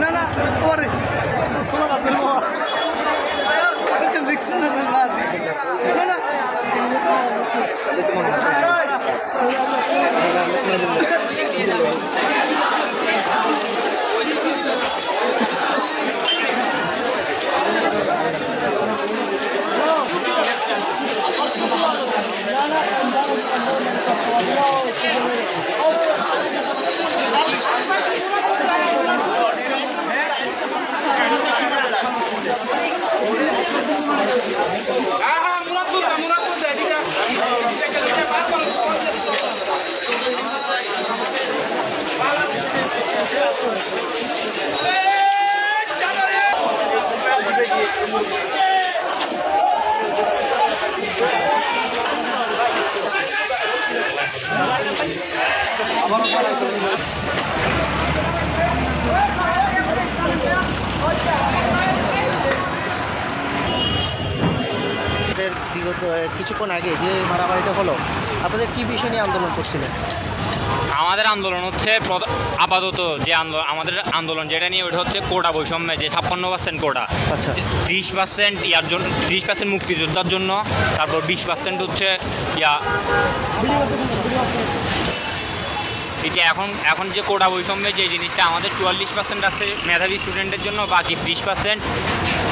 না না পরে বিগত কিছুক্ষণ আগে যে মারামারিটা হলো, আপনাদের কি বিষয় নিয়ে আন্দোলন করছিলেন? আমাদের আন্দোলন হচ্ছে আপাতত যে আমাদের আন্দোলন যেটা নিয়ে ওটা হচ্ছে কোটা বৈষম্যে, যে 56% কোটা, আচ্ছা 30% ইয়ার জন্য, 30% মুক্তিযোদ্ধার জন্য, তারপর 20% হচ্ছে এই যে এখন যে কোটা বৈষম্যে যে জিনিসটা আমাদের 44% রাখছে মেধাবী স্টুডেন্টের জন্য, বাকি 30%,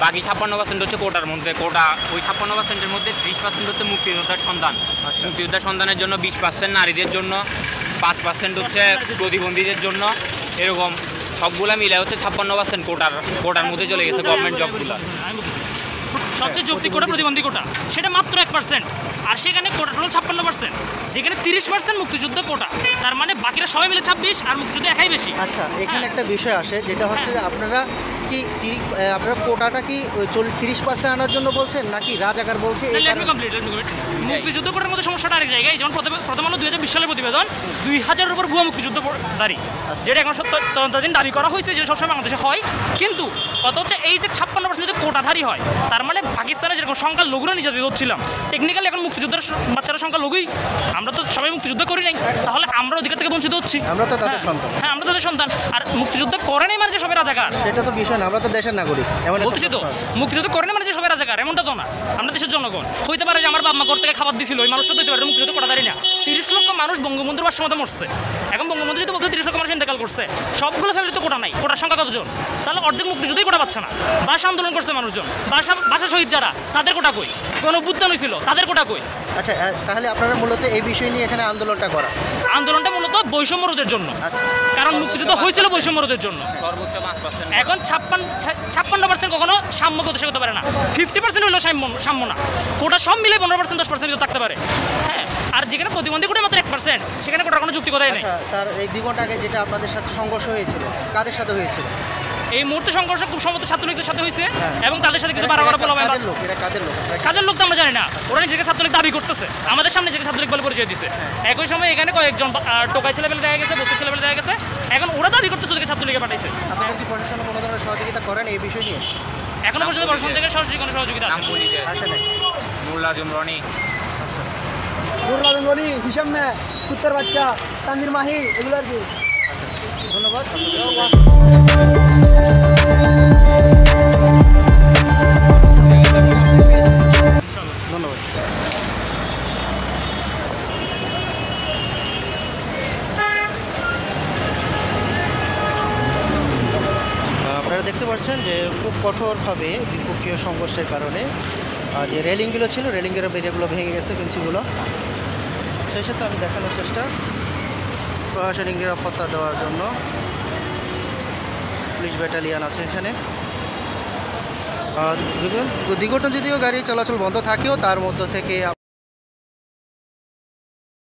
বাকি 56% হচ্ছে কোটার মধ্যে। কোটা ওই 56%-এর মধ্যে 30% হচ্ছে মুক্তিযোদ্ধার সন্তান। মুক্তিযোদ্ধার সন্তানের জন্য 20% নারীদের জন্য, 5% হচ্ছে প্রতিবন্ধীদের জন্য, এরকম সবগুলা মিলে হচ্ছে 56% কোটার মধ্যে চলে গেছে গভর্নমেন্ট জবগুলো। সবচেয়ে যৌক্তিক কোটা প্রতিবন্ধী কোটা, সেটা মাত্র 1%, আর সেখানে কোটা টোটাল 56%, যেখানে 30% মুক্তিযুদ্ধ কোটা, তার মানে বাকিরা সবাই মিলে 26 আর মুক্তিযুদ্ধ একাই বেশি। আচ্ছা, এখানে একটা বিষয় আসে যেটা হচ্ছে যে আপনারা কোটাটা কি 30% আনার জন্য বলছেন নাকি রাজাকার বলছে? মুক্তিযুদ্ধ কোটার মধ্যে সমস্যাটা আরেক জায়গায়। যেমন প্রথম আলো 2020 সালের প্রতিবেদন 2000-এর উপর ভুয়া মুক্তিযুদ্ধ দাঁড়ি, যেটা এখন তদন্তাধীন দাবি করা হয়েছে, যেটা সবসময় বাংলাদেশে হয়। কিন্তু কথা হচ্ছে এই যে 56% যদি কোটাধারী হয়, তার মানে পাকিস্তানে যেরকম সংখ্যা লঘুরা নির্যাতিত হচ্ছিলাম, টেকনিক্যালি এখন মুক্তিযুদ্ধের বাচ্চারা সংখ্যা লঘুই। আমরা তো সবাই মুক্তিযুদ্ধ করি নাই, তাহলে আমরা অধিকার থেকে বঞ্চিত হচ্ছি। আমরা তো তাদের সন্তান। হ্যাঁ, আমরা তাদের সন্তান। আর মুক্তিযুদ্ধ করে নাই মানে যে সবাই রাজাকার, সেটা তো বিষয় না। আমরা তো দেশের নাগরিক, বলছি তো। মুক্তিযুদ্ধ করে নাই মানে যে সবাই রাজাকার, এমনটা তো না। আমরা দেশের জনগণ। হইতে পারে যে আমার বাবা মা ঘর থেকে খাবার দিছিল, ওই মানুষটা হইতে পারে মুক্তিযুদ্ধ কোটাধারী না। 30 লক্ষ মানুষ বঙ্গবন্ধুর বাসমতে মরছে। এখন বঙ্গবন্ধু যদি বলতে 30 লক্ষ মানুষ ইন্তেকাল করছে, সবগুলো ফ্যামিলি তো কোটা নাই। কোটার সংখ্যা কতজন? তাহলে অর্ধেক মুক্তিযুদ্ধই কোটা পাচ্ছে না। ভাষা আন্দোলন করছে মানুষজন, ভাষা শহীদ যারা, তাদের কোটা কই? কোন অভ্যুত্থান হয়েছিল, তাদের কোটা কই? আচ্ছা, তাহলে আপনারা মূলত এই বিষয় নিয়ে এখানে আন্দোলনটা করা? আন্দোলনটা মূলত বৈষম্য রোধের জন্য। আচ্ছা, কারণ মুক্তিযুদ্ধ হয়েছিল বৈষম্য রোধের জন্য। সর্বোচ্চ 5%। এখন 56% কখনো সাম্য প্রতিষ্ঠা করতে পারে না। 50% হলো সাম্য না। কোটা সব মিলে 15%, 10% থাকতে পারে। হ্যাঁ, আর যেখানে প্রতিবন্ধী কোটা মাত্র 1%, সেখানে কোটার কোনো যুক্তিকতাই নেই। তার এই 2 ঘন্টা আগে যেটা আপনাদের সাথে সংঘর্ষ হয়েছিল, কাদের সাথে হয়েছিল? এই মুহূর্তে সংঘর্ষ খুব সম্ভবত ছাত্রলীগের সাথে হয়েছে, এবং তাদের সাথে কিছু বাড়াবাড়া বলা হয়। কাদের লোক তো আমরা জানি না, ওরা নিজেকে ছাত্রলীগ দাবি করতেছে, আমাদের সামনে নিজেকে ছাত্রলীগ বলে পরিচয় দিচ্ছে। একই সময় এখানে কয়েকজন টোকাই ছেলেবেলে দেখা গেছে, বস্তুর ছেলেবেলে দেখা গেছে, এখন ওরা দাবি করতেছে ওদেরকে ছাত্রলীগে পাঠাইছে। আপনারা কি প্রশাসন কোনো ধরনের সহযোগিতা করেন এই বিষয় নিয়ে? এখনো পর্যন্ত প্রশাসন থেকে সরাসরি কোনো সহযোগিতা আসে নাই। মুল্লাজুম রনি, হিসাম মে, কুত্তার বাচ্চা, তানজির মাহি, এগুলো আর কি। ধন্যবাদ। আপনারা দেখতে পাচ্ছেন যে খুব কঠোরভাবে দ্বিপক্ষীয় সংঘর্ষের কারণে যে রেলিংগুলো ছিল, রেলিংয়ের বেরিয়েগুলো ভেঙে গেছে, পেন্সিলগুলো। সেই সাথে আমি দেখানোর চেষ্টা, প্রশাসনিক নিরাপত্তা দেওয়ার জন্য পুলিশ ব্যাটালিয়ান আছে এখানে। দীর্ঘক্ষণ যদিও গাড়ি চলাচল বন্ধ থাকেও, তার মধ্য থেকে